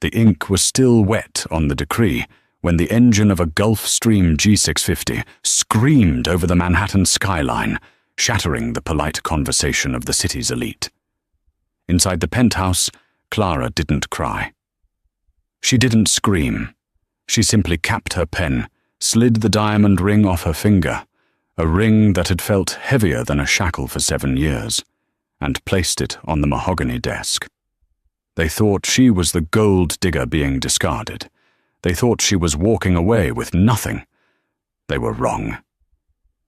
The ink was still wet on the decree when the engine of a Gulfstream G650 screamed over the Manhattan skyline, shattering the polite conversation of the city's elite. Inside the penthouse, Clara didn't cry. She didn't scream. She simply capped her pen, slid the diamond ring off her finger, a ring that had felt heavier than a shackle for 7 years, and placed it on the mahogany desk. They thought she was the gold digger being discarded. They thought she was walking away with nothing. They were wrong.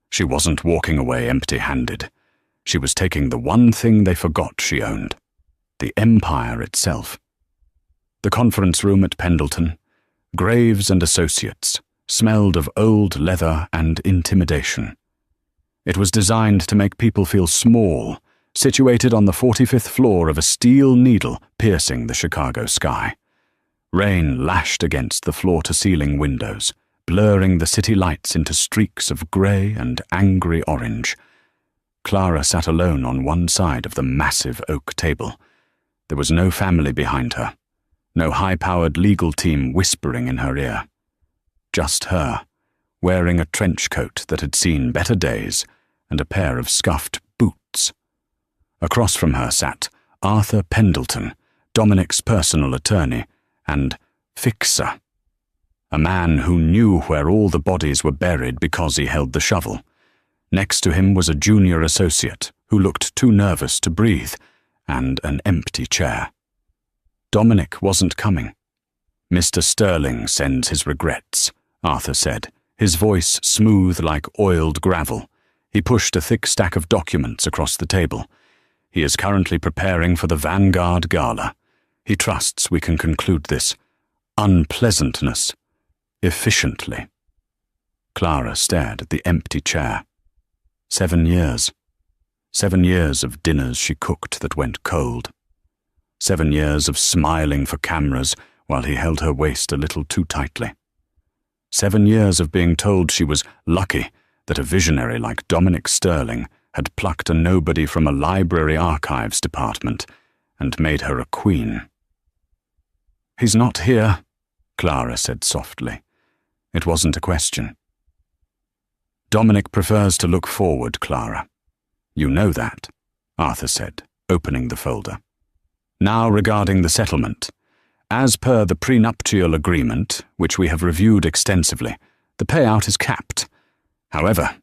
She wasn't walking away empty-handed. She was taking the one thing they forgot she owned, the empire itself. The conference room at Pendleton, Graves and Associates, smelled of old leather and intimidation. It was designed to make people feel small, situated on the 45th floor of a steel needle piercing the Chicago sky. Rain lashed against the floor-to-ceiling windows, blurring the city lights into streaks of grey and angry orange. Clara sat alone on one side of the massive oak table. There was no family behind her, no high-powered legal team whispering in her ear. Just her, wearing a trench coat that had seen better days and a pair of scuffed boots. Across from her sat Arthur Pendleton, Dominic's personal attorney, and Fixer, a man who knew where all the bodies were buried because he held the shovel. Next to him was a junior associate who looked too nervous to breathe, and an empty chair. Dominic wasn't coming. "Mr. Sterling sends his regrets," Arthur said, his voice smooth like oiled gravel. He pushed a thick stack of documents across the table. "He is currently preparing for the Vanguard Gala. He trusts we can conclude this unpleasantness efficiently." Clara stared at the empty chair. 7 years. 7 years of dinners she cooked that went cold. 7 years of smiling for cameras while he held her waist a little too tightly. 7 years of being told she was lucky that a visionary like Dominic Sterling had plucked a nobody from a library archives department and made her a queen. "He's not here," Clara said softly. It wasn't a question. "Dominic prefers to look forward, Clara. You know that," Arthur said, opening the folder. "Now regarding the settlement. As per the prenuptial agreement, which we have reviewed extensively, the payout is capped. However,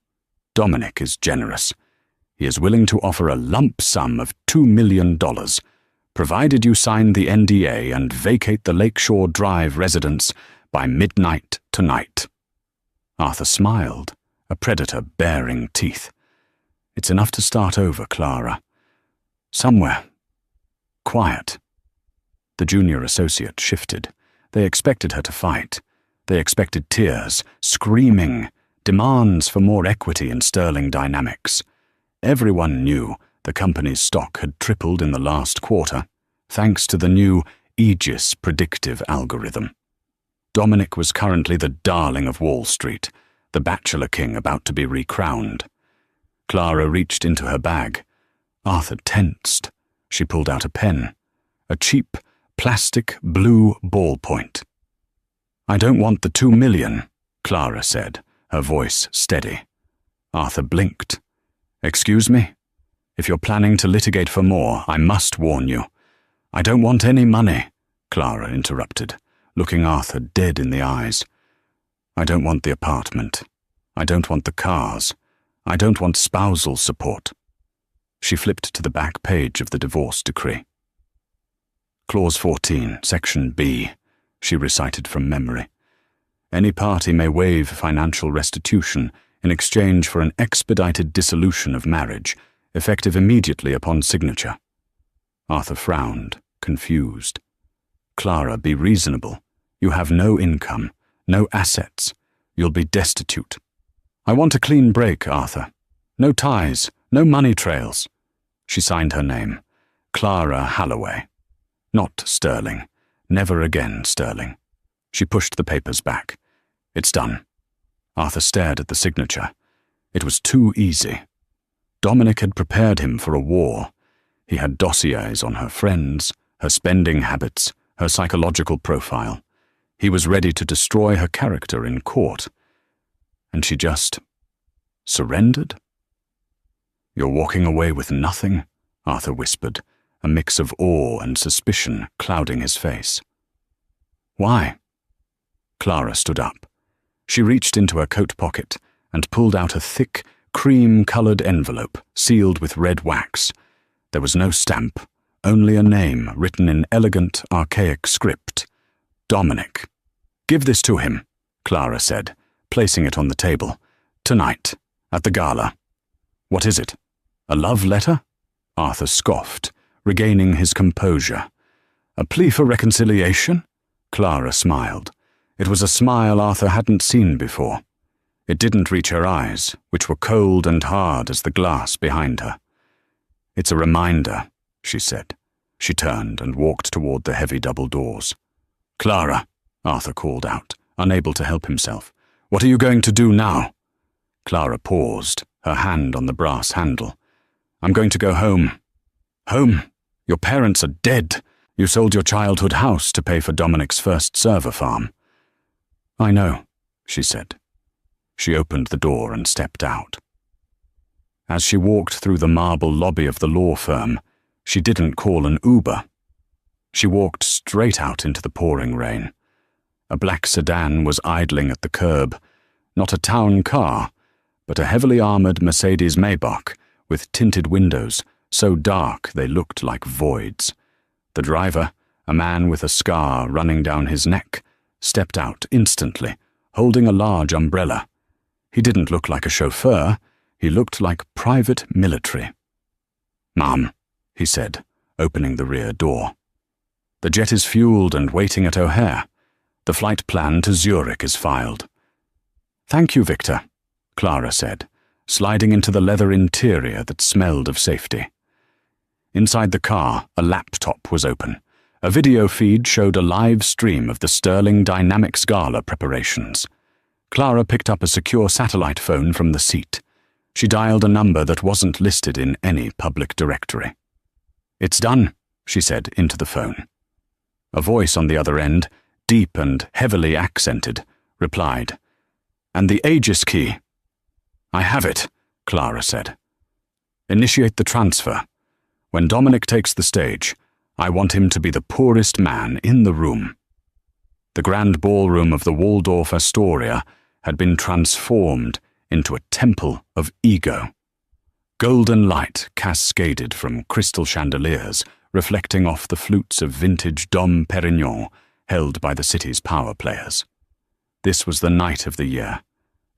Dominic is generous. He is willing to offer a lump sum of $2 million, provided you sign the NDA and vacate the Lakeshore Drive residence by midnight tonight." Arthur smiled, a predator baring teeth. "It's enough to start over, Clara. Somewhere. Quiet." The junior associate shifted. They expected her to fight. They expected tears, screaming, demands for more equity in Sterling Dynamics. Everyone knew the company's stock had tripled in the last quarter, thanks to the new Aegis predictive algorithm. Dominic was currently the darling of Wall Street, the bachelor king about to be recrowned. Clara reached into her bag. Arthur tensed. She pulled out a pen, a cheap, plastic blue ballpoint. "I don't want the $2 million, Clara said, her voice steady. Arthur blinked. "Excuse me? If you're planning to litigate for more, I must warn you." "I don't want any money," Clara interrupted, looking Arthur dead in the eyes. "I don't want the apartment. I don't want the cars. I don't want spousal support." She flipped to the back page of the divorce decree. "Clause 14, Section B," she recited from memory. "Any party may waive financial restitution in exchange for an expedited dissolution of marriage, effective immediately upon signature." Arthur frowned, confused. "Clara, be reasonable. You have no income, no assets. You'll be destitute." "I want a clean break, Arthur. No ties, no money trails." She signed her name, Clara Holloway. Not Sterling. Never again Sterling. She pushed the papers back. "It's done." Arthur stared at the signature. It was too easy. Dominic had prepared him for a war. He had dossiers on her friends, her spending habits, her psychological profile. He was ready to destroy her character in court. And she just surrendered? "You're walking away with nothing?" Arthur whispered, a mix of awe and suspicion clouding his face. "Why?" Clara stood up. She reached into her coat pocket and pulled out a thick, cream-colored envelope sealed with red wax. There was no stamp, only a name written in elegant, archaic script. "Dominic." "Give this to him," Clara said, placing it on the table. "Tonight, at the gala." "What is it? A love letter?" Arthur scoffed, regaining his composure. "A plea for reconciliation?" Clara smiled. It was a smile Arthur hadn't seen before. It didn't reach her eyes, which were cold and hard as the glass behind her. "It's a reminder," she said. She turned and walked toward the heavy double doors. "Clara," Arthur called out, unable to help himself. "What are you going to do now?" Clara paused, her hand on the brass handle. "I'm going to go home." "Home? Your parents are dead. You sold your childhood house to pay for Dominic's first server farm." "I know," she said. She opened the door and stepped out. As she walked through the marble lobby of the law firm, she didn't call an Uber. She walked straight out into the pouring rain. A black sedan was idling at the curb, not a town car, but a heavily armored Mercedes Maybach with tinted windows so dark they looked like voids. The driver, a man with a scar running down his neck, stepped out instantly, holding a large umbrella. He didn't look like a chauffeur, he looked like private military. "Ma'am," he said, opening the rear door. "The jet is fueled and waiting at O'Hare. The flight plan to Zurich is filed." "Thank you, Victor," Clara said, sliding into the leather interior that smelled of safety. Inside the car, a laptop was open. A video feed showed a live stream of the Sterling Dynamics Gala preparations. Clara picked up a secure satellite phone from the seat. She dialed a number that wasn't listed in any public directory. "It's done," she said into the phone. A voice on the other end, deep and heavily accented, replied, "And the Aegis key?" "I have it," Clara said. "Initiate the transfer. When Dominic takes the stage, I want him to be the poorest man in the room." The grand ballroom of the Waldorf Astoria had been transformed into a temple of ego. Golden light cascaded from crystal chandeliers, reflecting off the flutes of vintage Dom Perignon held by the city's power players. This was the night of the year,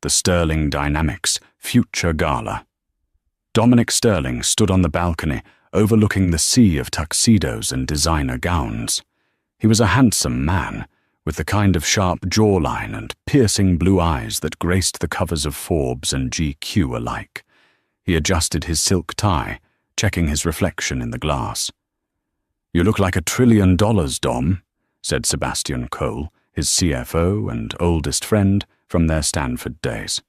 the Sterling Dynamics Future Gala. Dominic Sterling stood on the balcony, overlooking the sea of tuxedos and designer gowns. He was a handsome man, with the kind of sharp jawline and piercing blue eyes that graced the covers of Forbes and GQ alike. He adjusted his silk tie, checking his reflection in the glass. "You look like $1 trillion, Dom," said Sebastian Cole, his CFO and oldest friend from their Stanford days.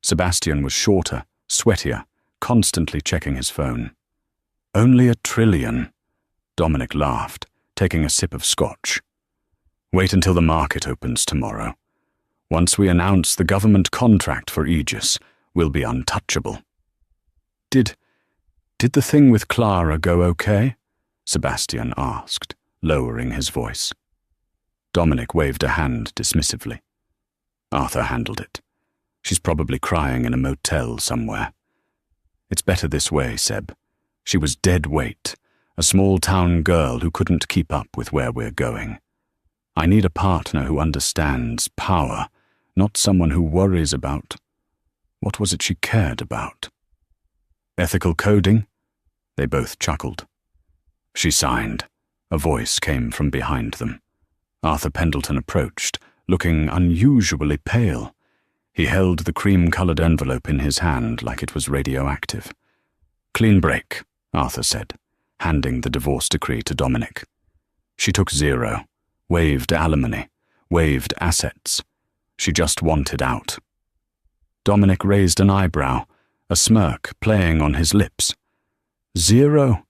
Sebastian was shorter, sweatier, constantly checking his phone. "Only $1 trillion, Dominic laughed, taking a sip of scotch. "Wait until the market opens tomorrow. Once we announce the government contract for Aegis, we'll be untouchable." Did the thing with Clara go okay?" Sebastian asked, lowering his voice. Dominic waved a hand dismissively. "Arthur handled it. She's probably crying in a motel somewhere. It's better this way, Seb. She was dead weight, a small-town girl who couldn't keep up with where we're going. I need a partner who understands power, not someone who worries about... What was it she cared about? Ethical coding?" They both chuckled. She signed. A voice came from behind them. Arthur Pendleton approached, looking unusually pale. He held the cream-colored envelope in his hand like it was radioactive. "Clean break," Arthur said, handing the divorce decree to Dominic. She took 0, waved alimony, waved assets. She just wanted out. Dominic raised an eyebrow, a smirk playing on his lips. 0?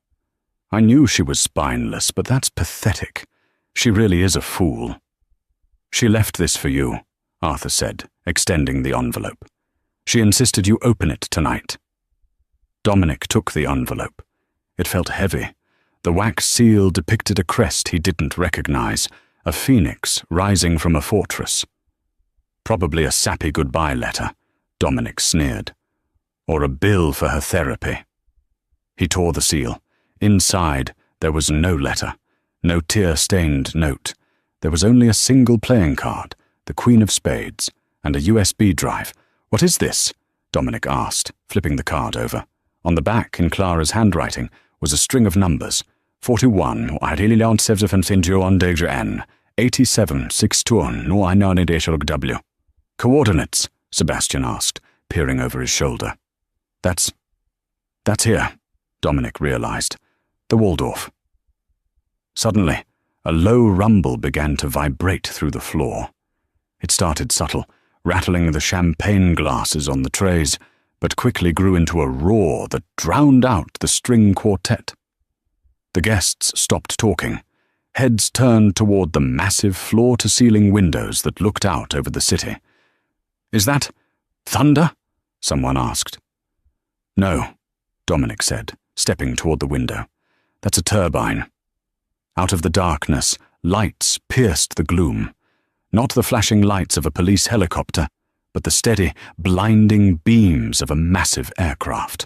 I knew she was spineless, but that's pathetic. She really is a fool. She left this for you, Arthur said, extending the envelope. She insisted you open it tonight. Dominic took the envelope. It felt heavy. The wax seal depicted a crest he didn't recognize, a phoenix rising from a fortress. Probably a sappy goodbye letter, Dominic sneered. Or a bill for her therapy. He tore the seal. Inside, there was no letter, no tear-stained note. There was only a single playing card, the Queen of Spades, and a USB drive. "What is this?" Dominic asked, flipping the card over. On the back, in Clara's handwriting, was a string of numbers. 41, 8762, Coordinates, Sebastian asked, peering over his shoulder. That's here, Dominic realized. The Waldorf. Suddenly, a low rumble began to vibrate through the floor. It started subtle, rattling the champagne glasses on the trays, but quickly grew into a roar that drowned out the string quartet. The guests stopped talking. Heads turned toward the massive floor-to-ceiling windows that looked out over the city. "Is that thunder?" someone asked. "No," Dominic said, stepping toward the window. "That's a turbine." Out of the darkness, lights pierced the gloom. Not the flashing lights of a police helicopter, but the steady, blinding beams of a massive aircraft.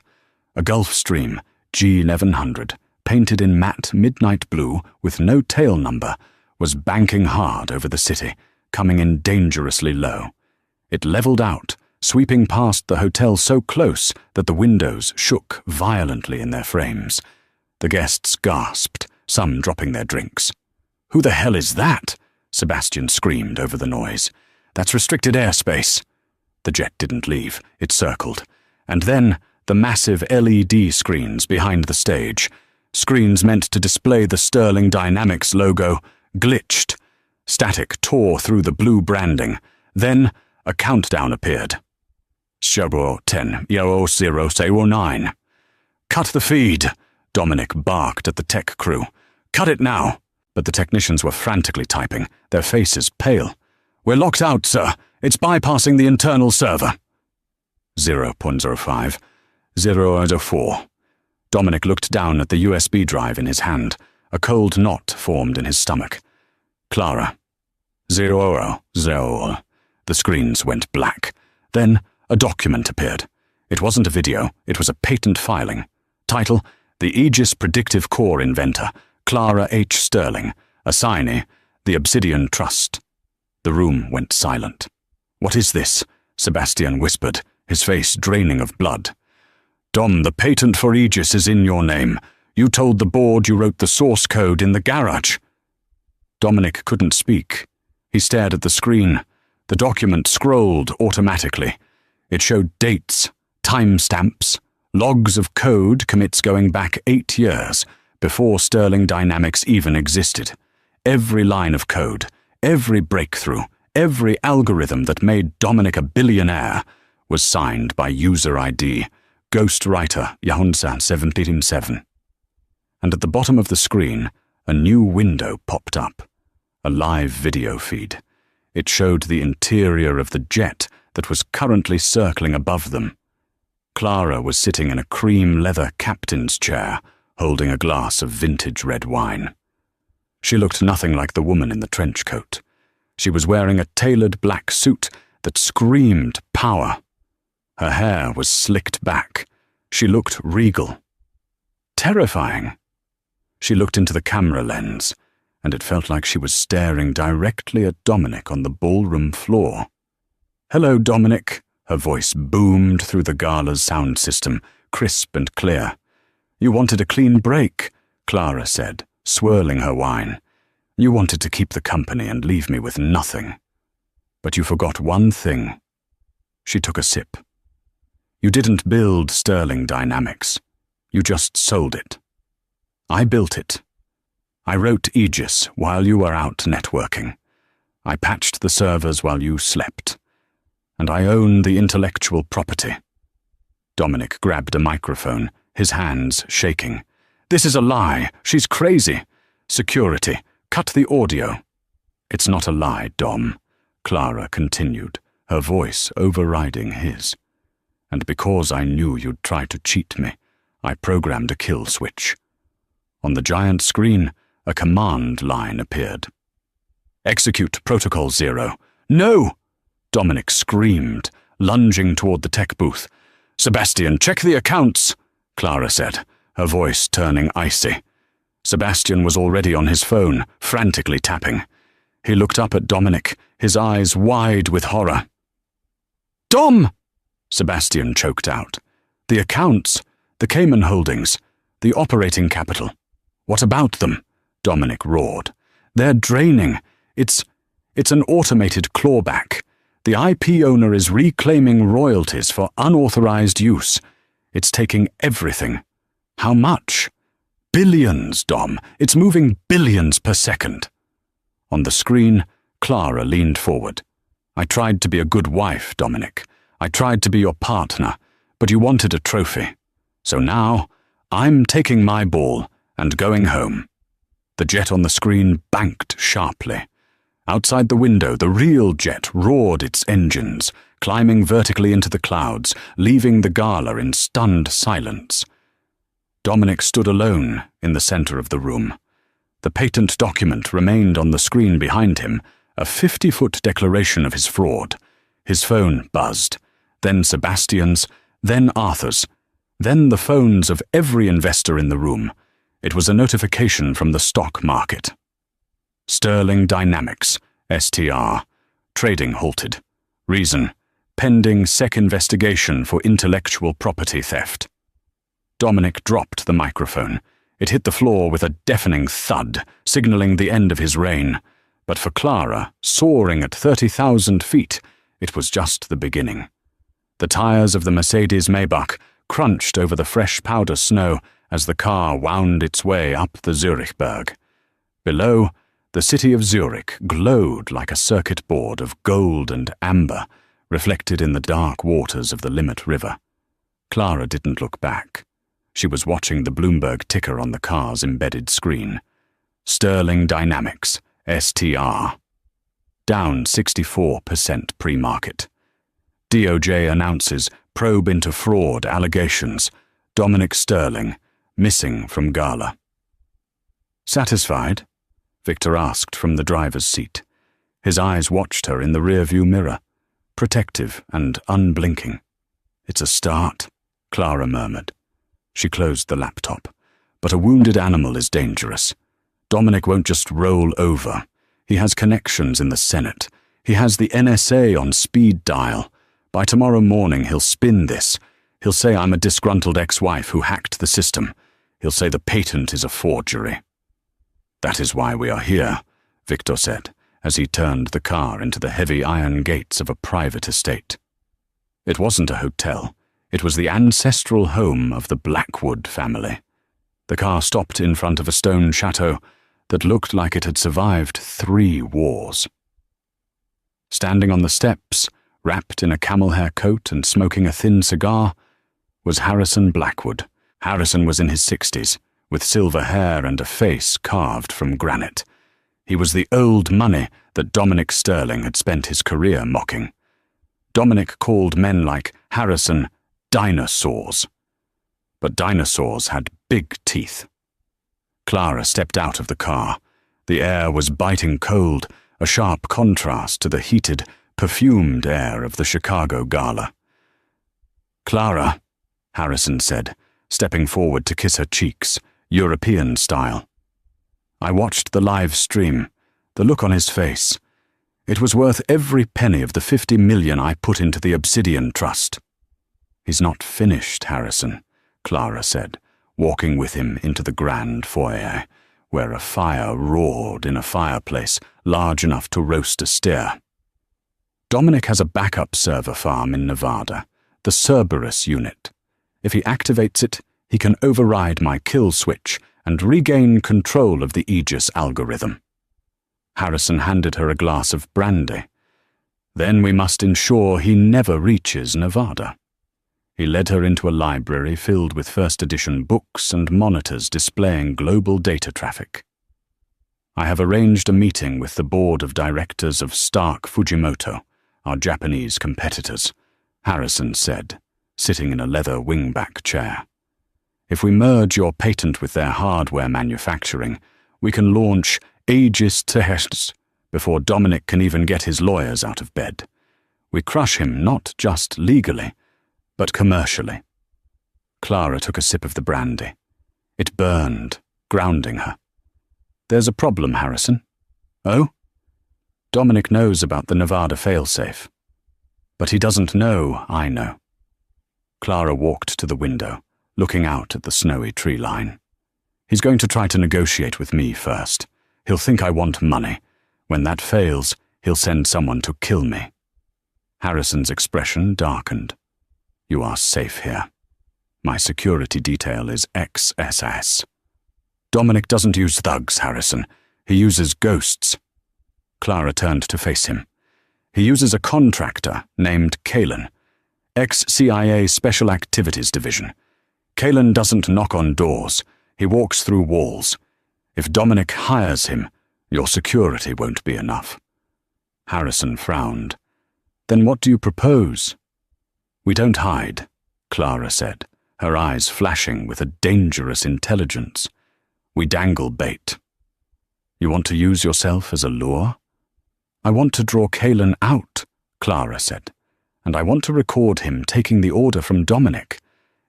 A Gulfstream G1100, painted in matte midnight blue with no tail number, was banking hard over the city, coming in dangerously low. It leveled out, sweeping past the hotel so close that the windows shook violently in their frames. The guests gasped, some dropping their drinks. "Who the hell is that?" Sebastian screamed over the noise. "That's restricted airspace." The jet didn't leave, it circled. And then the massive LED screens behind the stage, screens meant to display the Sterling Dynamics logo, glitched. Static tore through the blue branding. Then a countdown appeared. 10, 009. "Cut the feed," Dominic barked at the tech crew. "Cut it now." But the technicians were frantically typing, their faces pale. "We're locked out, sir. It's bypassing the internal server." 0.05, 0.04. Dominic looked down at the USB drive in his hand. A cold knot formed in his stomach. "Clara." 0.0. The screens went black. Then a document appeared. It wasn't a video, it was a patent filing. Title: The Aegis Predictive Core Inventor, Clara H. Sterling. Assignee: The Obsidian Trust. The room went silent. "What is this?" Sebastian whispered, his face draining of blood. "Dom, the patent for Aegis is in your name. You told the board you wrote the source code in the garage." Dominic couldn't speak. He stared at the screen. The document scrolled automatically. It showed dates, timestamps, logs of code commits going back 8 years, before Sterling Dynamics even existed. Every line of code, every breakthrough, every algorithm that made Dominic a billionaire was signed by user ID, Ghostwriter Yahunsa 777. And at the bottom of the screen, a new window popped up. A live video feed. It showed the interior of the jet that was currently circling above them. Clara was sitting in a cream leather captain's chair, holding a glass of vintage red wine. She looked nothing like the woman in the trench coat. She was wearing a tailored black suit that screamed power. Her hair was slicked back. She looked regal. Terrifying. She looked into the camera lens, and it felt like she was staring directly at Dominic on the ballroom floor. "Hello, Dominic," her voice boomed through the gala's sound system, crisp and clear. "You wanted a clean break," Clara said, swirling her wine. "You wanted to keep the company and leave me with nothing. But you forgot one thing." She took a sip. "You didn't build Sterling Dynamics. You just sold it. I built it. I wrote Aegis while you were out networking. I patched the servers while you slept. And I own the intellectual property." Dominic grabbed a microphone, his hands shaking. "This is a lie. She's crazy. Security, Cut the audio." "It's not a lie, Dom," Clara continued, her voice overriding his. "And because I knew you'd try to cheat me, I programmed a kill switch." On the giant screen, a command line appeared. "Execute Protocol 0. "No!" Dominic screamed, lunging toward the tech booth. "Sebastian, check the accounts," Clara said, her voice turning icy. Sebastian was already on his phone, frantically tapping. He looked up at Dominic, his eyes wide with horror. "Dom!" Sebastian choked out. "The accounts, the Cayman holdings, the operating capital. What about them?" Dominic roared. "They're draining. It's an automated clawback. The IP owner is reclaiming royalties for unauthorized use. It's taking everything. How much? Billions, Dom. It's moving billions per second." On the screen, Clara leaned forward. "I tried to be a good wife, Dominic. I tried to be your partner, but you wanted a trophy. So now, I'm taking my ball and going home." The jet on the screen banked sharply. Outside the window, the real jet roared its engines, climbing vertically into the clouds, leaving the gala in stunned silence. Dominic stood alone in the center of the room. The patent document remained on the screen behind him, a 50-foot declaration of his fraud. His phone buzzed, then Sebastian's, then Arthur's, then the phones of every investor in the room. It was a notification from the stock market. Sterling Dynamics, STR. Trading halted. Reason: pending SEC investigation for intellectual property theft. Dominic dropped the microphone. It hit the floor with a deafening thud, signaling the end of his reign. But for Clara, soaring at 30,000 feet, it was just the beginning. The tires of the Mercedes Maybach crunched over the fresh powder snow as the car wound its way up the Zurich berg. Below, the city of Zurich glowed like a circuit board of gold and amber, reflected in the dark waters of the Limmat River. Clara didn't look back. She was watching the Bloomberg ticker on the car's embedded screen. Sterling Dynamics, STR. Down 64% pre-market. DOJ announces probe into fraud allegations. Dominic Sterling, missing from gala. "Satisfied?" Victor asked from the driver's seat. His eyes watched her in the rearview mirror, protective and unblinking. "It's a start," Clara murmured. She closed the laptop. "But a wounded animal is dangerous. Dominic won't just roll over. He has connections in the Senate. He has the NSA on speed dial. By tomorrow morning he'll spin this. He'll say I'm a disgruntled ex-wife who hacked the system. He'll say the patent is a forgery." "That is why we are here," Victor said, as he turned the car into the heavy iron gates of a private estate. It wasn't a hotel. It was the ancestral home of the Blackwood family. The car stopped in front of a stone chateau that looked like it had survived 3 wars. Standing on the steps, wrapped in a camel hair coat and smoking a thin cigar, was Harrison Blackwood. Harrison was in his 60s, with silver hair and a face carved from granite. He was the old money that Dominic Sterling had spent his career mocking. Dominic called men like Harrison dinosaurs. But dinosaurs had big teeth. Clara stepped out of the car. The air was biting cold, a sharp contrast to the heated, perfumed air of the Chicago gala. "Clara," Harrison said, stepping forward to kiss her cheeks, European style. I watched the live stream, the look on his face. It was worth every penny of the $50 million I put into the Obsidian Trust. "He's not finished, Harrison," Clara said, walking with him into the grand foyer, where a fire roared in a fireplace large enough to roast a steer. "Dominic has a backup server farm in Nevada, the Cerberus unit. If he activates it, he can override my kill switch and regain control of the Aegis algorithm." Harrison handed her a glass of brandy. "Then we must ensure he never reaches Nevada." He led her into a library filled with first edition books and monitors displaying global data traffic. I have arranged a meeting with the board of directors of Stark Fujimoto, our Japanese competitors, Harrison said, sitting in a leather wingback chair. If we merge your patent with their hardware manufacturing, we can launch aegis tests before Dominic can even get his lawyers out of bed. We crush him not just legally, but commercially. Clara took a sip of the brandy. It burned, grounding her. There's a problem, Harrison. Oh? Dominic knows about the Nevada failsafe. But he doesn't know I know. Clara walked to the window, looking out at the snowy tree line. He's going to try to negotiate with me first. He'll think I want money. When that fails, he'll send someone to kill me. Harrison's expression darkened. You are safe here. My security detail is XSS. Dominic doesn't use thugs, Harrison. He uses ghosts. Clara turned to face him. He uses a contractor named Kalen, ex-CIA Special Activities Division. Kalen doesn't knock on doors. He walks through walls. If Dominic hires him, your security won't be enough. Harrison frowned. Then what do you propose? We don't hide, Clara said, her eyes flashing with a dangerous intelligence. We dangle bait. You want to use yourself as a lure? I want to draw Kalen out, Clara said, and I want to record him taking the order from Dominic.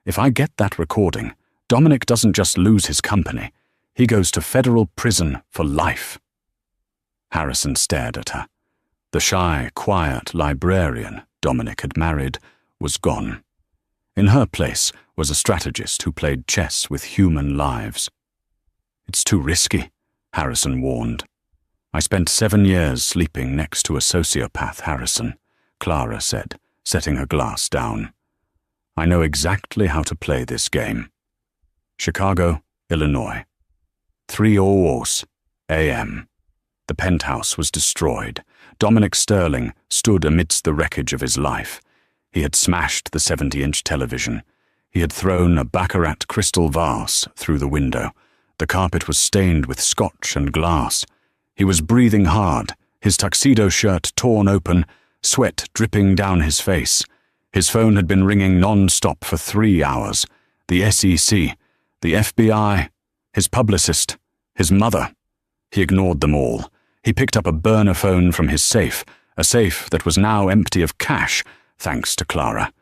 If I get that recording, Dominic doesn't just lose his company. He goes to federal prison for life. Harrison stared at her. The shy, quiet librarian Dominic had married was gone. In her place was a strategist who played chess with human lives. It's too risky, Harrison warned. I spent 7 years sleeping next to a sociopath, Harrison, Clara said, setting her glass down. I know exactly how to play this game. Chicago, Illinois. 3:00 a.m. The penthouse was destroyed. Dominic Sterling stood amidst the wreckage of his life. He had smashed the 70-inch television. He had thrown a baccarat crystal vase through the window. The carpet was stained with scotch and glass. He was breathing hard, his tuxedo shirt torn open, sweat dripping down his face. His phone had been ringing non-stop for 3 hours. The SEC, the FBI, his publicist, his mother. He ignored them all. He picked up a burner phone from his safe, a safe that was now empty of cash, thanks to Clara.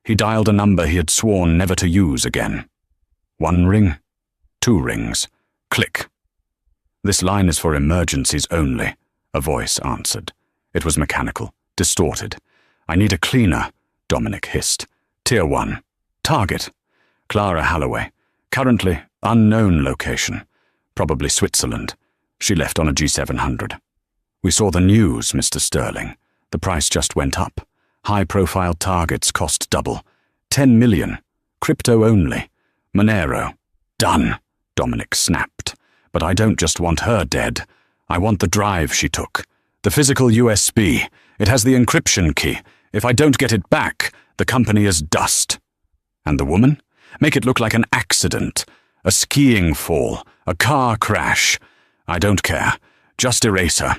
He dialed a number he had sworn never to use again. 1 ring, 2 rings. Click. This line is for emergencies only, a voice answered. It was mechanical, distorted. I need a cleaner, Dominic hissed. Tier 1. Target. Clara Holloway. Currently unknown location. Probably Switzerland. She left on a G700. We saw the news, Mr. Sterling. The price just went up. High-profile targets cost double. 10 million. Crypto only. Monero. Done, Dominic snapped. But I don't just want her dead. I want the drive she took. The physical USB. It has the encryption key. If I don't get it back, the company is dust. And the woman? Make it look like an accident. A skiing fall. A car crash. I don't care. Just erase her.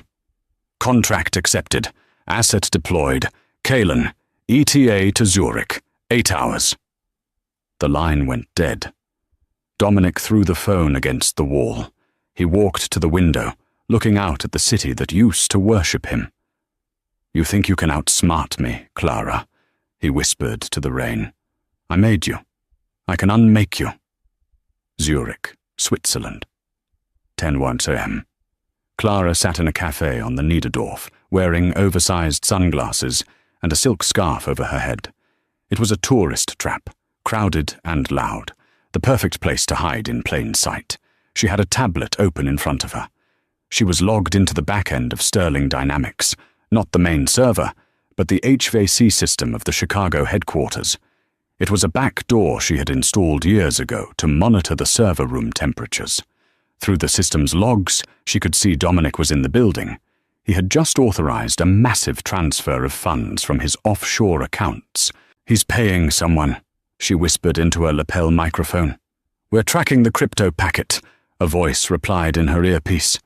Contract accepted. Asset deployed. Kalen. ETA to Zurich. 8 hours. The line went dead. Dominic threw the phone against the wall. He walked to the window, looking out at the city that used to worship him. You think you can outsmart me, Clara, he whispered to the rain. I made you. I can unmake you. Zurich, Switzerland. 10:01 a.m. Clara sat in a cafe on the Niederdorf, wearing oversized sunglasses and a silk scarf over her head. It was a tourist trap, crowded and loud, the perfect place to hide in plain sight. She had a tablet open in front of her. She was logged into the back end of Sterling Dynamics, not the main server, but the HVAC system of the Chicago headquarters. It was a back door she had installed years ago to monitor the server room temperatures. Through the system's logs, she could see Dominic was in the building. He had just authorized a massive transfer of funds from his offshore accounts. He's paying someone, she whispered into her lapel microphone. We're tracking the crypto packet, a voice replied in her earpiece.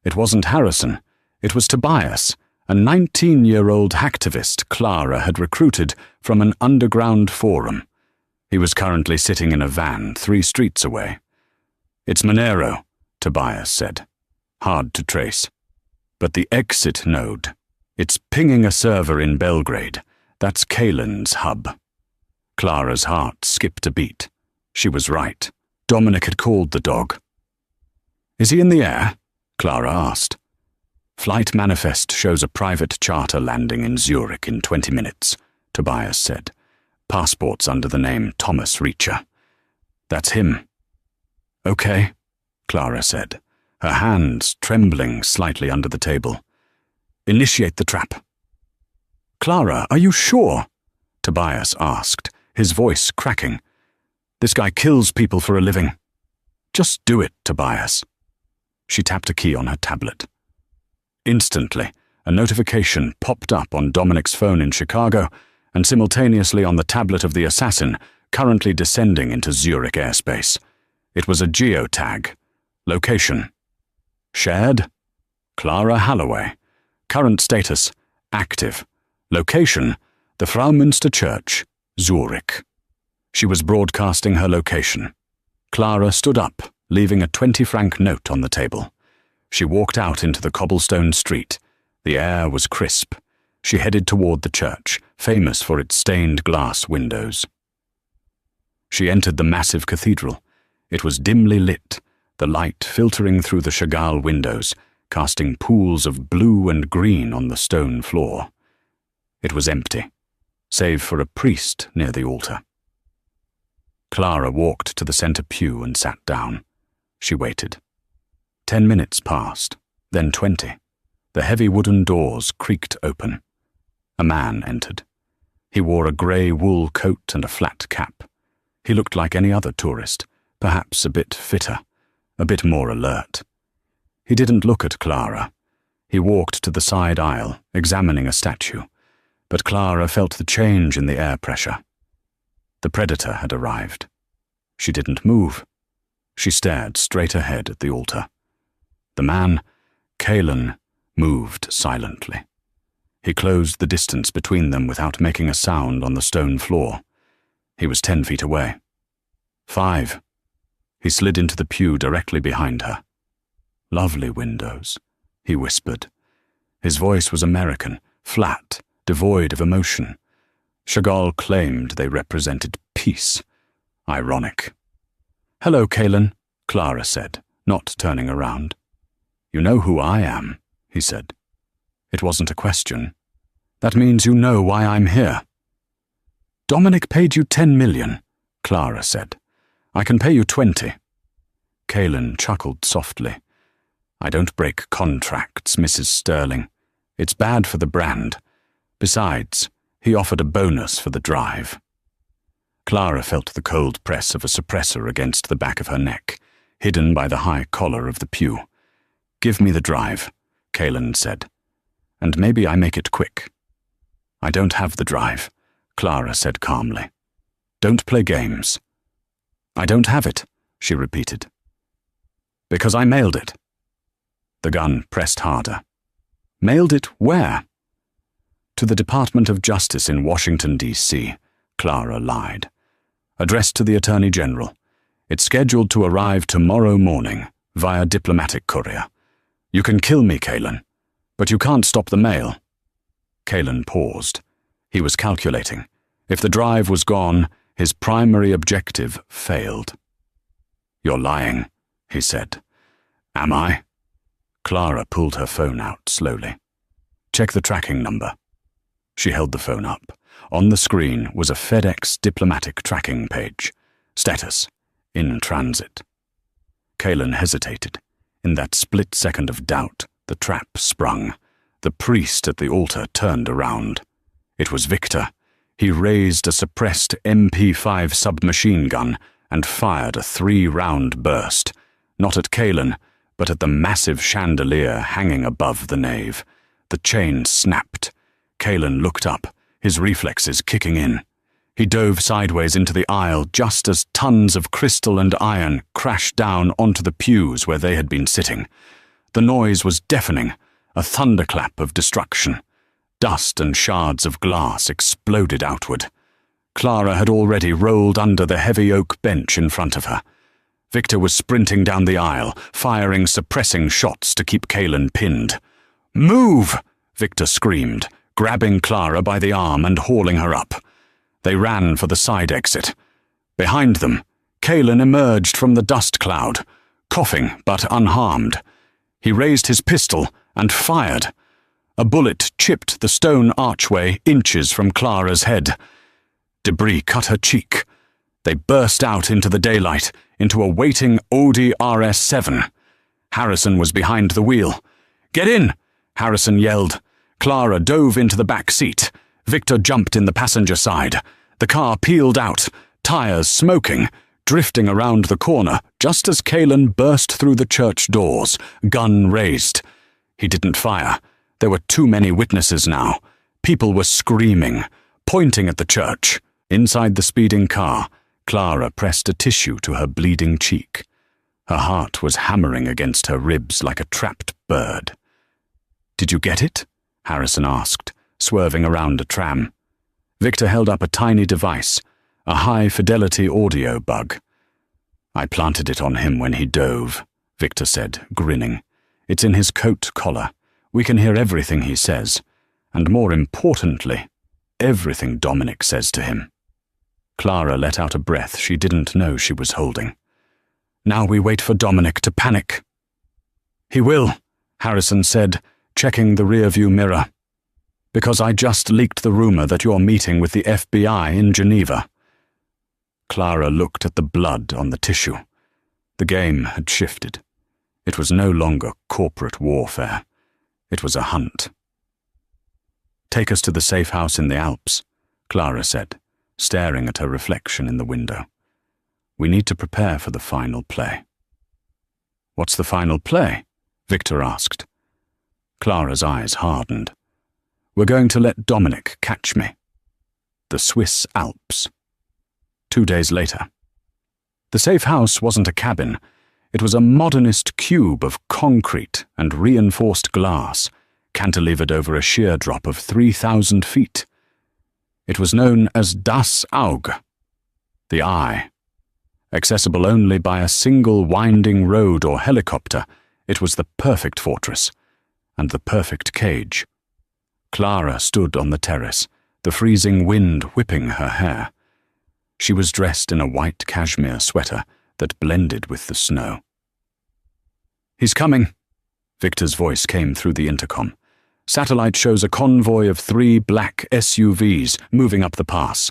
It wasn't Harrison. It was Tobias, a 19-year-old hacktivist Clara had recruited from an underground forum. He was currently sitting in a van 3 streets away. "It's Monero," Tobias said. "Hard to trace. But the exit node. It's pinging a server in Belgrade. That's Kalen's hub." Clara's heart skipped a beat. She was right. Dominic had called the dog. "Is he in the air?" Clara asked. "Flight manifest shows a private charter landing in Zurich in 20 minutes, Tobias said. "Passports under the name Thomas Reacher." "That's him." "Okay," Clara said, her hands trembling slightly under the table. "Initiate the trap." "Clara, are you sure?" Tobias asked, his voice cracking. "This guy kills people for a living." "Just do it, Tobias." She tapped a key on her tablet. Instantly, a notification popped up on Dominic's phone in Chicago and simultaneously on the tablet of the assassin currently descending into Zurich airspace. It was a geotag. Location: shared, Clara Holloway. Current status: active. Location: the Fraumünster Church, Zurich. She was broadcasting her location. Clara stood up, leaving a 20-franc note on the table. She walked out into the cobblestone street. The air was crisp. She headed toward the church, famous for its stained glass windows. She entered the massive cathedral. It was dimly lit, the light filtering through the Chagall windows, casting pools of blue and green on the stone floor. It was empty, save for a priest near the altar. Clara walked to the center pew and sat down. She waited. 10 minutes passed, then 20. The heavy wooden doors creaked open. A man entered. He wore a grey wool coat and a flat cap. He looked like any other tourist, perhaps a bit fitter, a bit more alert. He didn't look at Clara. He walked to the side aisle, examining a statue, but Clara felt the change in the air pressure. The predator had arrived. She didn't move. She stared straight ahead at the altar. The man, Kalen, moved silently. He closed the distance between them without making a sound on the stone floor. He was 10 feet away. 5. He slid into the pew directly behind her. "Lovely windows," he whispered. His voice was American, flat, devoid of emotion. Chagall claimed they represented peace. Ironic. "Hello, Kalen," Clara said, not turning around. "You know who I am," he said. It wasn't a question. "That means you know why I'm here." "Dominic paid you 10 million, Clara said. "I can pay you 20. Kalen chuckled softly. "I don't break contracts, Mrs. Sterling. It's bad for the brand. Besides, he offered a bonus for the drive." Clara felt the cold press of a suppressor against the back of her neck, hidden by the high collar of the pew. "Give me the drive," Kalen said. "And maybe I make it quick." "I don't have the drive," Clara said calmly. "Don't play games." "I don't have it," she repeated. "Because I mailed it." The gun pressed harder. "Mailed it where?" "To the Department of Justice in Washington, D.C., Clara lied. "Addressed to the Attorney General. It's scheduled to arrive tomorrow morning, via diplomatic courier. You can kill me, Kalen, but you can't stop the mail." Kalen paused. He was calculating. If the drive was gone, his primary objective failed. "You're lying," he said. "Am I?" Clara pulled her phone out slowly. "Check the tracking number." She held the phone up. On the screen was a FedEx diplomatic tracking page. Status: in transit. Kalen hesitated. In that split second of doubt, the trap sprung. The priest at the altar turned around. It was Victor. He raised a suppressed MP5 submachine gun and fired a 3-round burst, not at Kalen, but at the massive chandelier hanging above the nave. The chain snapped. Kalen looked up, his reflexes kicking in. He dove sideways into the aisle just as tons of crystal and iron crashed down onto the pews where they had been sitting. The noise was deafening, a thunderclap of destruction. Dust and shards of glass exploded outward. Clara had already rolled under the heavy oak bench in front of her. Victor was sprinting down the aisle, firing suppressing shots to keep Kaelin pinned. "Move!" Victor screamed, grabbing Clara by the arm and hauling her up. They ran for the side exit. Behind them, Kaelin emerged from the dust cloud, coughing but unharmed. He raised his pistol and fired. A bullet chipped the stone archway inches from Clara's head. Debris cut her cheek. They burst out into the daylight, into a waiting Audi RS7. Harrison was behind the wheel. "Get in!" Harrison yelled. Clara dove into the back seat. Victor jumped in the passenger side. The car peeled out, tires smoking, drifting around the corner just as Kaelin burst through the church doors, gun raised. He didn't fire. There were too many witnesses now. People were screaming, pointing at the church. Inside the speeding car, Clara pressed a tissue to her bleeding cheek. Her heart was hammering against her ribs like a trapped bird. "Did you get it?" Harrison asked, swerving around a tram. Victor held up a tiny device, a high-fidelity audio bug. "I planted it on him when he dove," Victor said, grinning. "It's in his coat collar. We can hear everything he says, and more importantly, everything Dominic says to him." Clara let out a breath she didn't know she was holding. "Now we wait for Dominic to panic." "He will," Harrison said, checking the rearview mirror. "Because I just leaked the rumor that you're meeting with the FBI in Geneva." Clara looked at the blood on the tissue. The game had shifted. It was no longer corporate warfare. It was a hunt. "Take us to the safe house in the Alps," Clara said, staring at her reflection in the window. "We need to prepare for the final play." "What's the final play?" Victor asked. Clara's eyes hardened. "We're going to let Dominic catch me." The Swiss Alps. 2 days later. The safe house wasn't a cabin. It was a modernist cube of concrete and reinforced glass, cantilevered over a sheer drop of 3,000 feet. It was known as Das Auge, the Eye. Accessible only by a single winding road or helicopter, it was the perfect fortress and the perfect cage. Clara stood on the terrace, the freezing wind whipping her hair. She was dressed in a white cashmere sweater that blended with the snow. "He's coming," Victor's voice came through the intercom. "Satellite shows a convoy of 3 black SUVs moving up the pass.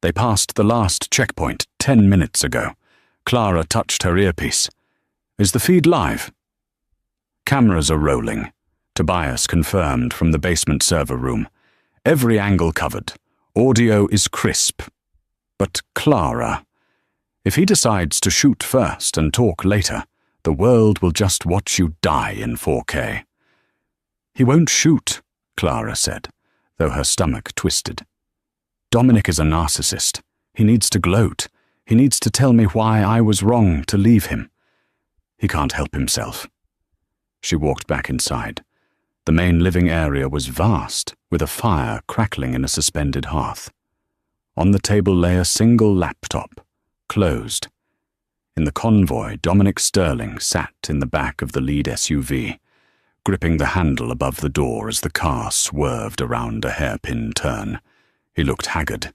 They passed the last checkpoint 10 minutes ago." Clara touched her earpiece. "Is the feed live?" "Cameras are rolling," Tobias confirmed from the basement server room. "Every angle covered. Audio is crisp. But Clara, if he decides to shoot first and talk later, the world will just watch you die in 4K. "He won't shoot," Clara said, though her stomach twisted. "Dominic is a narcissist. He needs to gloat. He needs to tell me why I was wrong to leave him. He can't help himself." She walked back inside. The main living area was vast, with a fire crackling in a suspended hearth. On the table lay a single laptop, closed. In the convoy, Dominic Sterling sat in the back of the lead SUV, gripping the handle above the door as the car swerved around a hairpin turn. He looked haggard.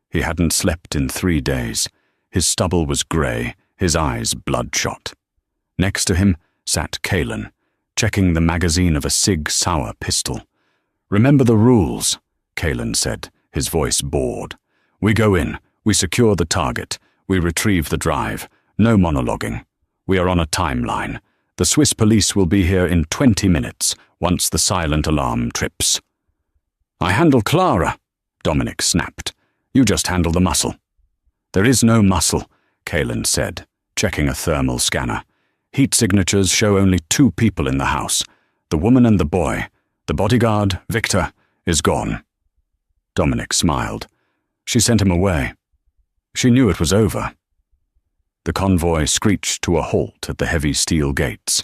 He hadn't slept in 3 days. His stubble was grey, his eyes bloodshot. Next to him sat Kaelin, checking the magazine of a Sig Sauer pistol. "Remember the rules," Kaelin said, his voice bored. "We go in, we secure the target, we retrieve the drive. No monologuing. We are on a timeline. The Swiss police will be here in 20 minutes, once the silent alarm trips." "I handle Clara," Dominic snapped. "You just handle the muscle." "There is no muscle," Kaelin said, checking a thermal scanner. "Heat signatures show only 2 people in the house, the woman and the boy. The bodyguard, Victor, is gone." Dominic smiled. She sent him away. She knew it was over. The convoy screeched to a halt at the heavy steel gates.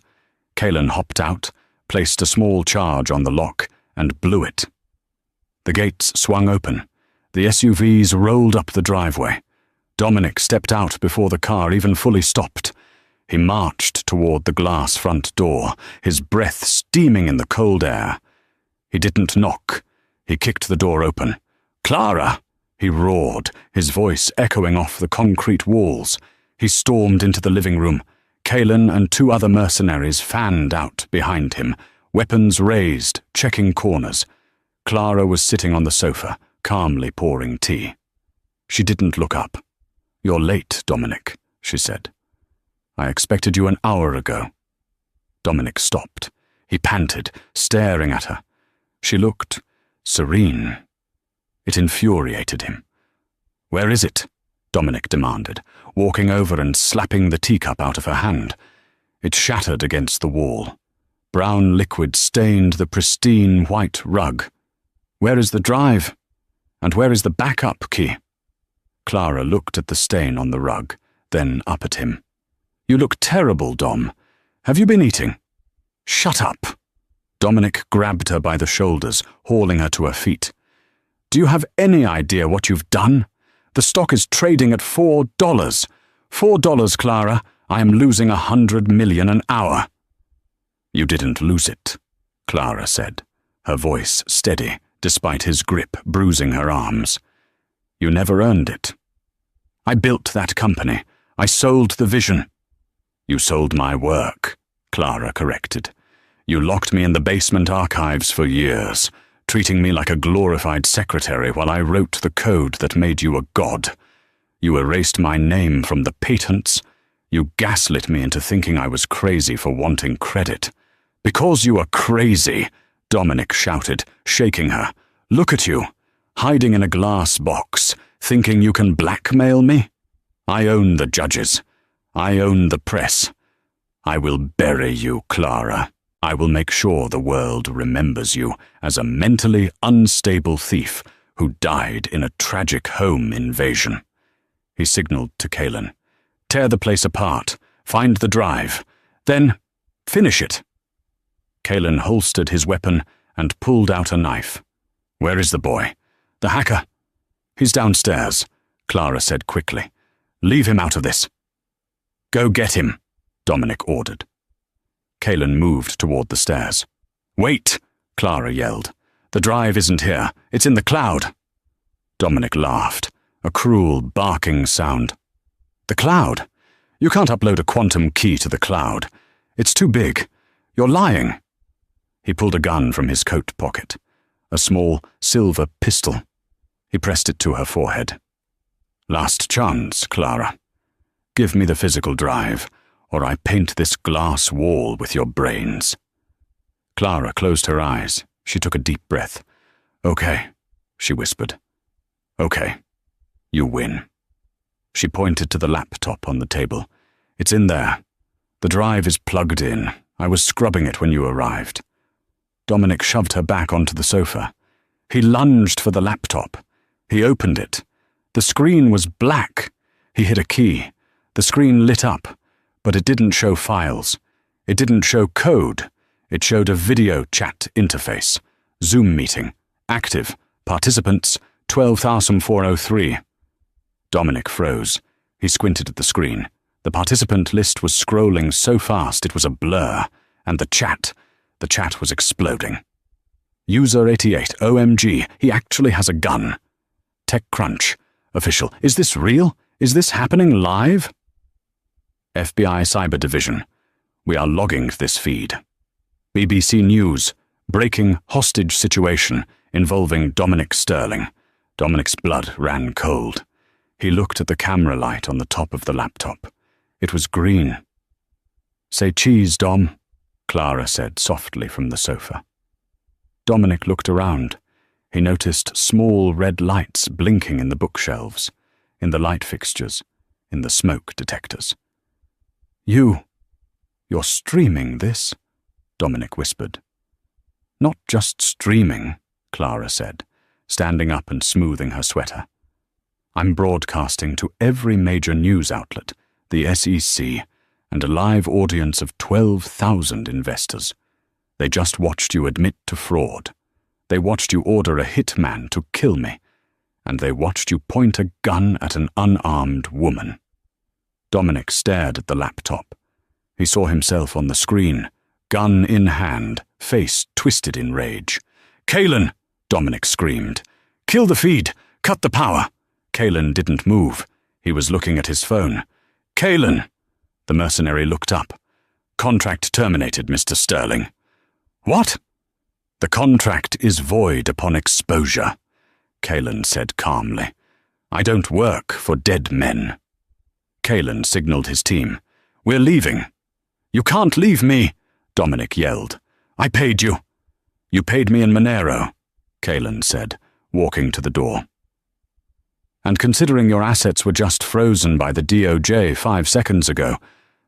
Kalen hopped out, placed a small charge on the lock, and blew it. The gates swung open. The SUVs rolled up the driveway. Dominic stepped out before the car even fully stopped. He marched toward the glass front door, his breath steaming in the cold air. He didn't knock. He kicked the door open. "Clara!" he roared, his voice echoing off the concrete walls. He stormed into the living room. Kalen and 2 other mercenaries fanned out behind him, weapons raised, checking corners. Clara was sitting on the sofa, calmly pouring tea. She didn't look up. "You're late, Dominic," she said. "I expected you an hour ago." Dominic stopped. He panted, staring at her. She looked serene. It infuriated him. "Where is it?" Dominic demanded, walking over and slapping the teacup out of her hand. It shattered against the wall. Brown liquid stained the pristine white rug. "Where is the drive? And where is the backup key?" Clara looked at the stain on the rug, then up at him. "You look terrible, Dom. Have you been eating?" "Shut up!" Dominic grabbed her by the shoulders, hauling her to her feet. "Do you have any idea what you've done? The stock is trading at $4. $4, Clara. I am losing 100 million an hour." "You didn't lose it," Clara said, her voice steady, despite his grip bruising her arms. "You never earned it. I built that company. I sold the vision." "You sold my work," Clara corrected. "You locked me in the basement archives for years, treating me like a glorified secretary while I wrote the code that made you a god. You erased my name from the patents. You gaslit me into thinking I was crazy for wanting credit. Because you are crazy," Dominic shouted, shaking her. "Look at you, hiding in a glass box, thinking you can blackmail me? I own the judges. I own the press. I will bury you, Clara. I will make sure the world remembers you as a mentally unstable thief who died in a tragic home invasion." He signaled to Kalen. "Tear the place apart. Find the drive. Then finish it." Kalen holstered his weapon and pulled out a knife. "Where is the boy? The hacker?" "He's downstairs," Clara said quickly. "Leave him out of this." "Go get him," Dominic ordered. Kalen moved toward the stairs. "Wait!" Clara yelled. "The drive isn't here. It's in the cloud." Dominic laughed, a cruel, barking sound. "The cloud? You can't upload a quantum key to the cloud. It's too big. You're lying." He pulled a gun from his coat pocket, a small silver pistol. He pressed it to her forehead. "Last chance, Clara. Give me the physical drive, or I paint this glass wall with your brains." Clara closed her eyes. She took a deep breath. "Okay," she whispered. "Okay, you win." She pointed to the laptop on the table. "It's in there. The drive is plugged in. I was scrubbing it when you arrived." Dominic shoved her back onto the sofa. He lunged for the laptop. He opened it. The screen was black. He hit a key. The screen lit up, but it didn't show files. It didn't show code. It showed a video chat interface. Zoom meeting. Active. Participants 12,403. Dominic froze. He squinted at the screen. The participant list was scrolling so fast it was a blur, and the chat was exploding. User 88, OMG, he actually has a gun. TechCrunch. Official, is this real? Is this happening live? FBI Cyber Division. We are logging this feed. BBC News. Breaking hostage situation involving Dominic Sterling. Dominic's blood ran cold. He looked at the camera light on the top of the laptop. It was green. "Say cheese, Dom," Clara said softly from the sofa. Dominic looked around. He noticed small red lights blinking in the bookshelves, in the light fixtures, in the smoke detectors. You're streaming this?" Dominic whispered. "Not just streaming," Clara said, standing up and smoothing her sweater. "I'm broadcasting to every major news outlet, the SEC, and a live audience of 12,000 investors. They just watched you admit to fraud. They watched you order a hitman to kill me. And they watched you point a gun at an unarmed woman. Dominic stared at the laptop. He saw himself on the screen, gun in hand, face twisted in rage. "Kalen!" Dominic screamed. "Kill the feed! Cut the power!" Kalen didn't move. He was looking at his phone. "Kalen!" The mercenary looked up. "Contract terminated, Mr. Sterling." "What?" "The contract is void upon exposure," Kalen said calmly. "I don't work for dead men." Kalen signaled his team. "We're leaving." "You can't leave me," Dominic yelled. "I paid you." "You paid me in Monero," Kalen said, walking to the door. "And considering your assets were just frozen by the DOJ 5 seconds ago,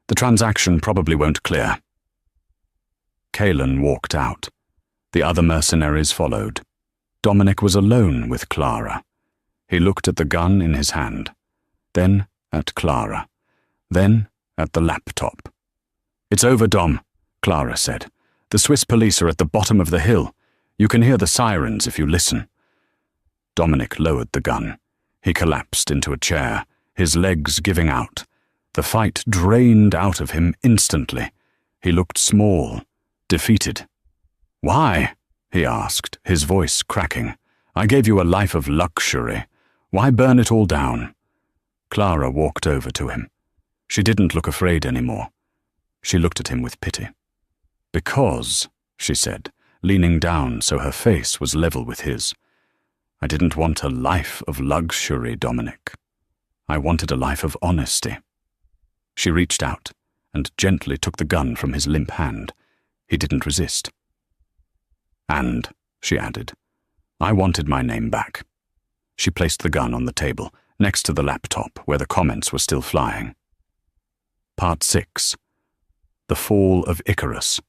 the transaction probably won't clear." Kalen walked out. The other mercenaries followed. Dominic was alone with Claraara. He looked at the gun in his hand, then at Claraara, then at the laptop. "It's over, Dom," Claraara said. "The Swiss police are at the bottom of the hill. You can hear the sirens if you listen." Dominic lowered the gun. He collapsed into a chair, his legs giving out. The fight drained out of him instantly. He looked small, defeated. "Why?" he asked, his voice cracking. "I gave you a life of luxury. Why burn it all down?" Claraara walked over to him. She didn't look afraid anymore. She looked at him with pity. "Because," she said, leaning down so her face was level with his, "I didn't want a life of luxury, Dominic. I wanted a life of honesty." She reached out and gently took the gun from his limp hand. He didn't resist. "And," she added, "I wanted my name back." She placed the gun on the table, next to the laptop where the comments were still flying. Part 6. The Fall of Icarus.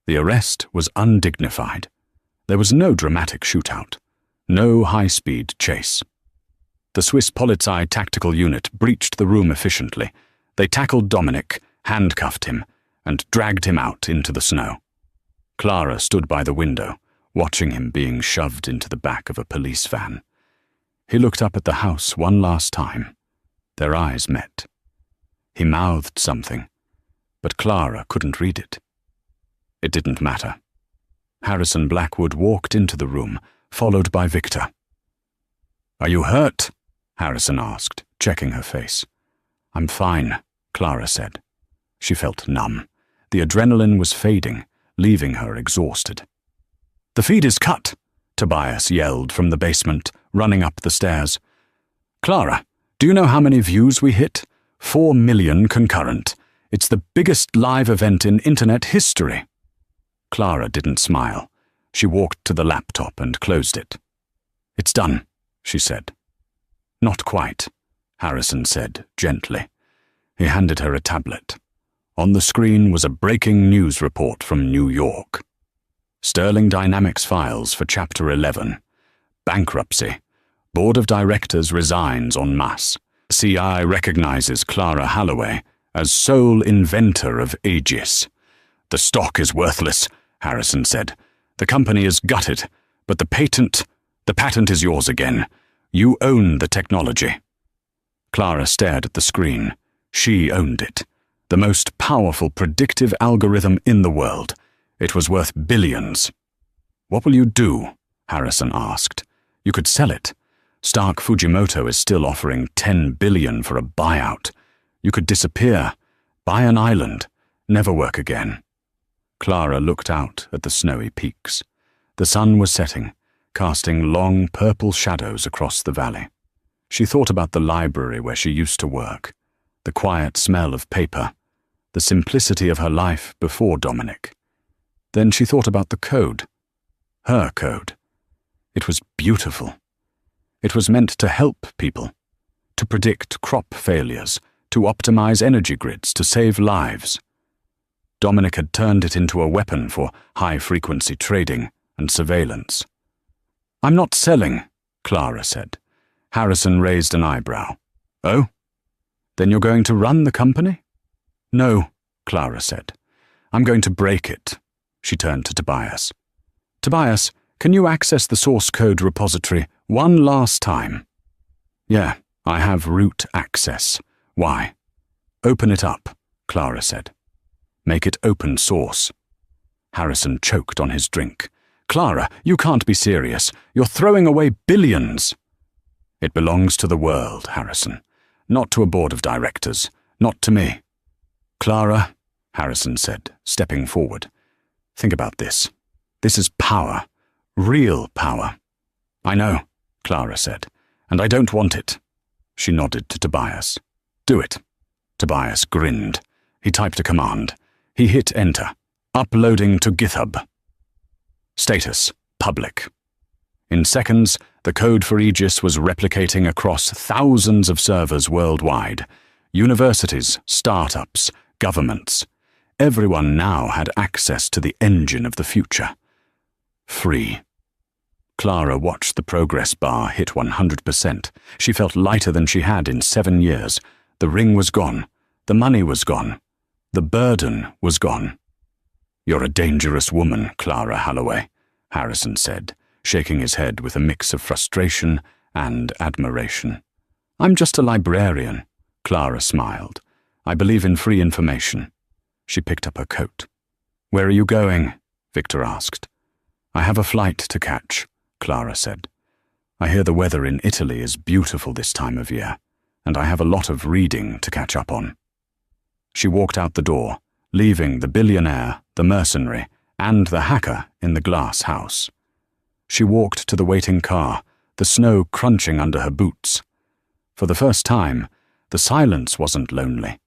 The arrest was undignified. There was no dramatic shootout, no high-speed chase. The Swiss Polizei tactical unit breached the room efficiently. They tackled Dominic, handcuffed him, and dragged him out into the snow. Claraara stood by the window, watching him being shoved into the back of a police van. He looked up at the house one last time. Their eyes met. He mouthed something, but Claraara couldn't read it. It didn't matter. Harrison Blackwood walked into the room, followed by Victor. "Are you hurt?" Harrison asked, checking her face. "I'm fine," Claraara said. She felt numb. The adrenaline was fading, leaving her exhausted. "The feed is cut," Tobias yelled from the basement, running up the stairs. "Claraara, do you know how many views we hit? 4 million concurrent. It's the biggest live event in internet history." Claraara didn't smile. She walked to the laptop and closed it. "It's done," she said. "Not quite," Harrison said gently. He handed her a tablet. On the screen was a breaking news report from New York. Sterling Dynamics files for Chapter 11. Bankruptcy. Board of Directors resigns en masse. CI recognizes Clara Holloway as sole inventor of Aegis. "The stock is worthless," Harrison said. "The company is gutted, but the patent is yours again. You own the technology." Claraara stared at the screen. She owned it. The most powerful predictive algorithm in the world. It was worth billions. "What will you do?" Harrison asked. "You could sell it. Stark Fujimoto is still offering $10 billion for a buyout. You could disappear, buy an island, never work again." Claraara looked out at the snowy peaks. The sun was setting, casting long purple shadows across the valley. She thought about the library where she used to work, the quiet smell of paper, the simplicity of her life before Dominic. Then she thought about the code. Her code. It was beautiful. It was meant to help people, to predict crop failures, to optimize energy grids, to save lives. Dominic had turned it into a weapon for high-frequency trading and surveillance. "I'm not selling," Claraara said. Harrison raised an eyebrow. "Oh? Then you're going to run the company?" No, Clara said. I'm going to break it. She turned to Tobias. Tobias, can you access the source code repository one last time? Yeah, I have root access. Why? Open it up, Clara said. Make it open source. Harrison choked on his drink. Clara, you can't be serious. You're throwing away billions. It belongs to the world, Harrison. Not to a board of directors. Not to me. Clara, Harrison said, stepping forward. Think about this. This is power. Real power. I know, Clara said, and I don't want it. She nodded to Tobias. Do it. Tobias grinned. He typed a command. He hit enter. Uploading to GitHub. Status: public. In seconds, the code for Aegis was replicating across thousands of servers worldwide. Universities, startups, governments. Everyone now had access to the engine of the future. Free. Clara watched the progress bar hit 100%. She felt lighter than she had in 7 years. The ring was gone. The money was gone. The burden was gone. You're a dangerous woman, Clara Holloway, Harrison said, shaking his head with a mix of frustration and admiration. I'm just a librarian, Clara smiled. I believe in free information. She picked up her coat. Where are you going? Victor asked. I have a flight to catch, Clara said. I hear the weather in Italy is beautiful this time of year, and I have a lot of reading to catch up on. She walked out the door, leaving the billionaire, the mercenary, and the hacker in the glass house. She walked to the waiting car, the snow crunching under her boots. For the first time, the silence wasn't lonely.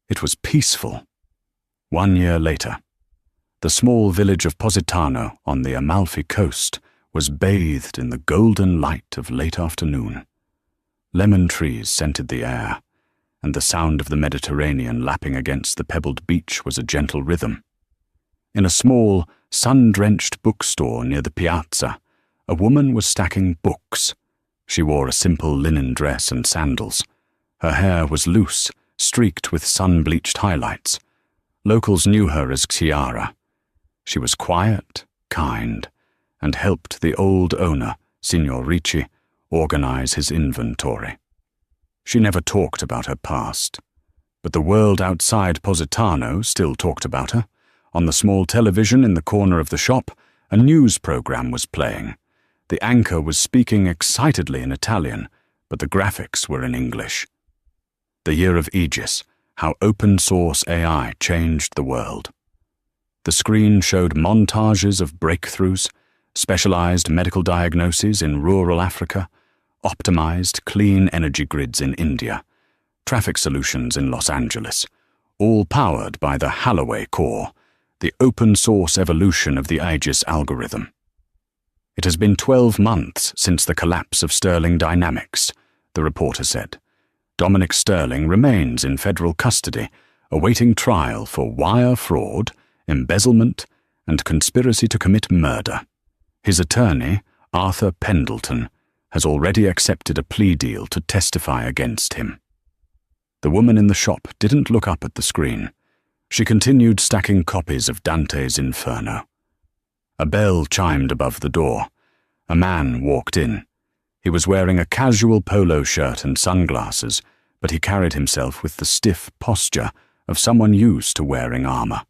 It was peaceful. 1 year later, the small village of Positano on the Amalfi coast was bathed in the golden light of late afternoon. Lemon trees scented the air, and the sound of the Mediterranean lapping against the pebbled beach was a gentle rhythm. In a small, sun-drenched bookstore near the piazza, a woman was stacking books. She wore a simple linen dress and sandals. Her hair was loose, streaked with sun-bleached highlights. Locals knew her as Chiara. She was quiet, kind, and helped the old owner, Signor Ricci, organize his inventory. She never talked about her past, but the world outside Positano still talked about her. On the small television in the corner of the shop, a news program was playing. The anchor was speaking excitedly in Italian, but the graphics were in English. The Year of Aegis, how open-source AI changed the world. The screen showed montages of breakthroughs, specialized medical diagnoses in rural Africa, optimized clean energy grids in India, traffic solutions in Los Angeles, all powered by the Holloway core, the open-source evolution of the Aegis algorithm. It has been 12 months since the collapse of Sterling Dynamics, the reporter said. Dominic Sterling remains in federal custody, awaiting trial for wire fraud, embezzlement, and conspiracy to commit murder. His attorney, Arthur Pendleton, has already accepted a plea deal to testify against him. The woman in the shop didn't look up at the screen. She continued stacking copies of Dante's Inferno. A bell chimed above the door. A man walked in. He was wearing a casual polo shirt and sunglasses, but he carried himself with the stiff posture of someone used to wearing armor.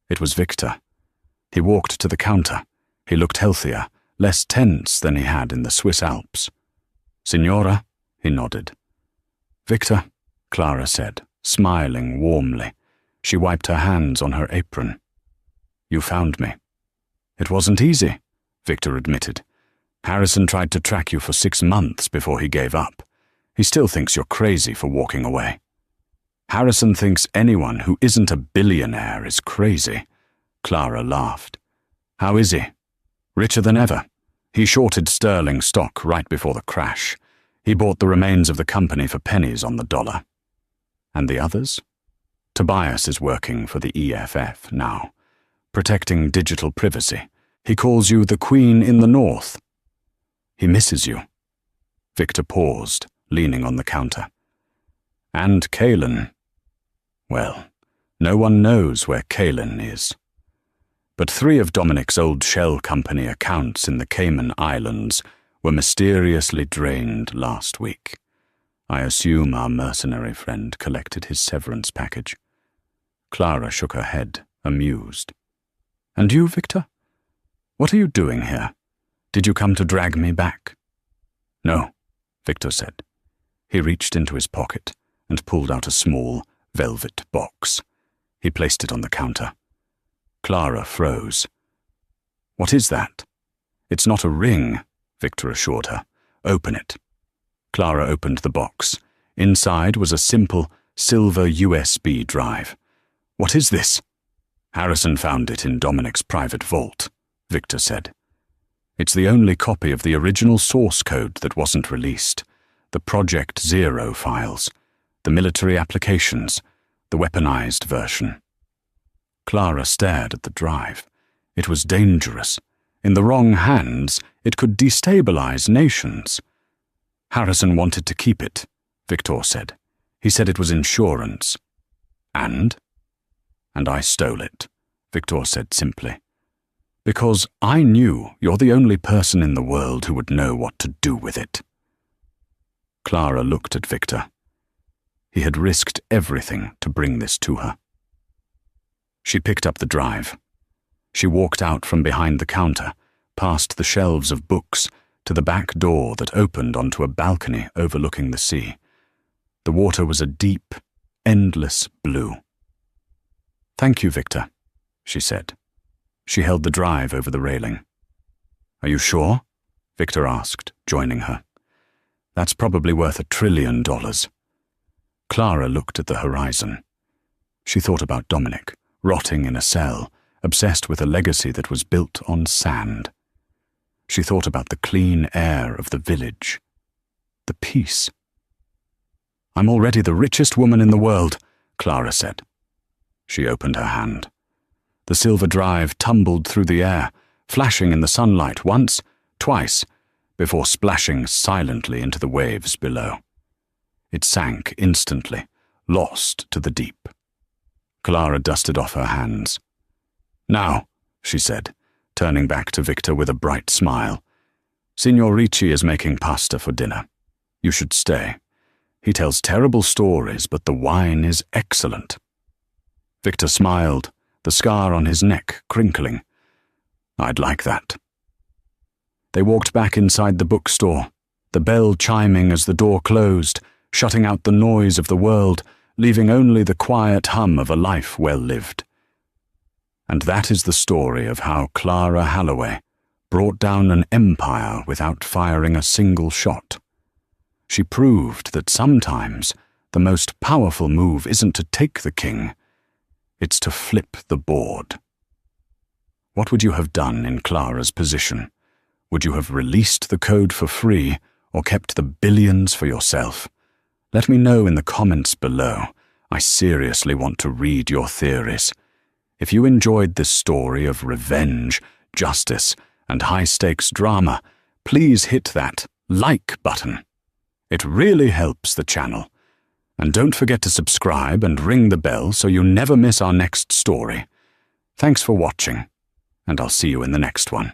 It was Victor. He walked to the counter. He looked healthier, less tense than he had in the Swiss Alps. Signora, he nodded. Victor, Clara said, smiling warmly. She wiped her hands on her apron. You found me. It wasn't easy, Victor admitted. Harrison tried to track you for 6 months before he gave up. He still thinks you're crazy for walking away. Harrison thinks anyone who isn't a billionaire is crazy. Clara laughed. How is he? Richer than ever. He shorted Sterling stock right before the crash. He bought the remains of the company for pennies on the dollar. And the others? Tobias is working for the EFF now, protecting digital privacy. He calls you the Queen in the North. He misses you. Victor paused, leaning on the counter. And Kalen. Well, no one knows where Kalin is. But 3 of Dominic's old shell company accounts in the Cayman Islands were mysteriously drained last week. I assume our mercenary friend collected his severance package. Clara shook her head, amused. And you, Victor? What are you doing here? Did you come to drag me back? No, Victor said. He reached into his pocket and pulled out a small, velvet box. He placed it on the counter. Clara froze. What is that? It's not a ring, Victor assured her. Open it. Clara opened the box. Inside was a simple, silver USB drive. What is this? Harrison found it in Dominic's private vault, Victor said. It's the only copy of the original source code that wasn't released. The Project Zero files, the military applications, the weaponized version. Clara stared at the drive. It was dangerous. In the wrong hands, it could destabilize nations. Harrison wanted to keep it, Victor said. He said it was insurance. And I stole it, Victor said simply. Because I knew you're the only person in the world who would know what to do with it. Clara looked at Victor. He had risked everything to bring this to her. She picked up the drive. She walked out from behind the counter, past the shelves of books, to the back door that opened onto a balcony overlooking the sea. The water was a deep, endless blue. Thank you, Victor, she said. She held the drive over the railing. Are you sure? Victor asked, joining her. That's probably worth $1 trillion. Clara looked at the horizon. She thought about Dominic, rotting in a cell, obsessed with a legacy that was built on sand. She thought about the clean air of the village, the peace. I'm already the richest woman in the world, Clara said. She opened her hand. The silver drive tumbled through the air, flashing in the sunlight once, twice, before splashing silently into the waves below. It sank instantly, lost to the deep. Clara dusted off her hands. Now, she said, turning back to Victor with a bright smile. Signor Ricci is making pasta for dinner. You should stay. He tells terrible stories, but the wine is excellent. Victor smiled, the scar on his neck crinkling. I'd like that. They walked back inside the bookstore, the bell chiming as the door closed, shutting out the noise of the world, leaving only the quiet hum of a life well lived. And that is the story of how Clara Holloway brought down an empire without firing a single shot. She proved that sometimes the most powerful move isn't to take the king, it's to flip the board. What would you have done in Clara's position? Would you have released the code for free or kept the billions for yourself? Let me know in the comments below. I seriously want to read your theories. If you enjoyed this story of revenge, justice, and high-stakes drama, please hit that like button. It really helps the channel. And don't forget to subscribe and ring the bell so you never miss our next story. Thanks for watching, and I'll see you in the next one.